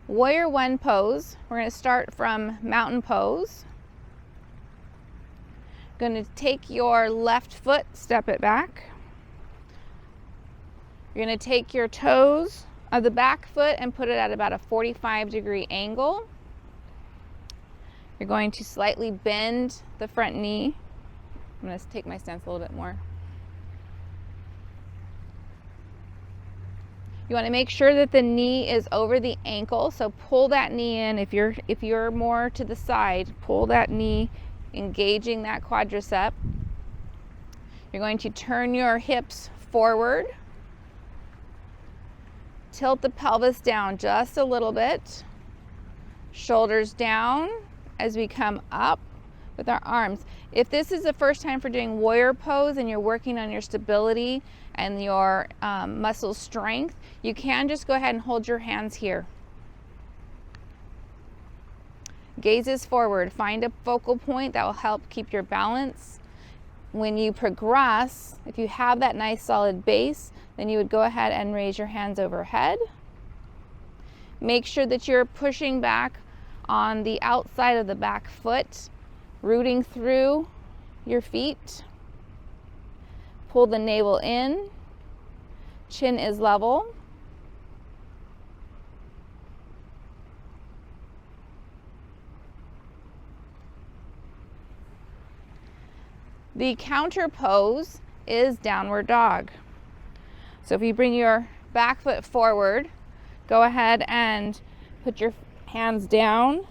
Warrior One pose. We're going to start from mountain pose. Going to take your left foot, step it back. You're going to take your toes of the back foot and put it at about a 45-degree angle. You're going to slightly bend the front knee. I'm going to take my stance a little bit more. You want to make sure that the knee is over the ankle, so pull that knee in. If you're more to the side, pull that knee, engaging that quadricep. You're going to turn your hips forward. Tilt the pelvis down just a little bit. Shoulders down as we come up with our arms. If this is the first time for doing warrior pose and you're working on your stability and your muscle strength, you can just go ahead and hold your hands here. Gazes forward. Find a focal point that will help keep your balance. When you progress, if you have that nice solid base, then you would go ahead and raise your hands overhead. Make sure that you're pushing back on the outside of the back foot, rooting through your feet. Pull the navel in. Chin is level. The counter pose is downward dog. So if you bring your back foot forward, go ahead and put your hands down,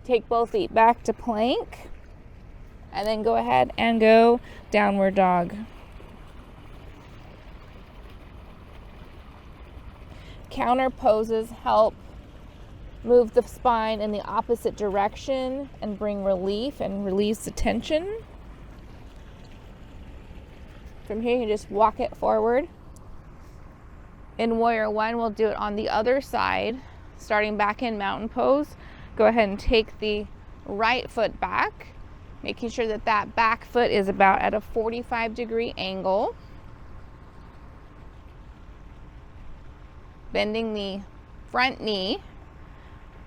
take both feet back to plank, and then go ahead and go downward dog. Counter poses help move the spine in the opposite direction and bring relief and release the tension. From here, you just walk it forward. In Warrior One, we'll do it on the other side. Starting back in mountain pose, go ahead and take the right foot back, making sure that that back foot is about at a 45-degree angle. Bending the front knee.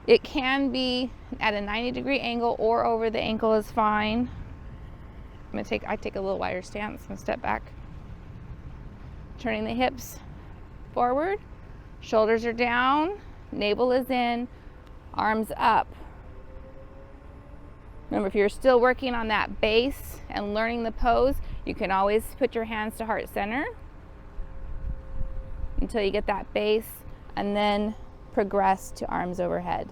It can be at a 90-degree angle or over the ankle is fine. I take a little wider stance and step back. Turning the hips forward, shoulders are down, navel is in, arms up. Remember, if you're still working on that base and learning the pose, you can always put your hands to heart center until you get that base and then progress to arms overhead.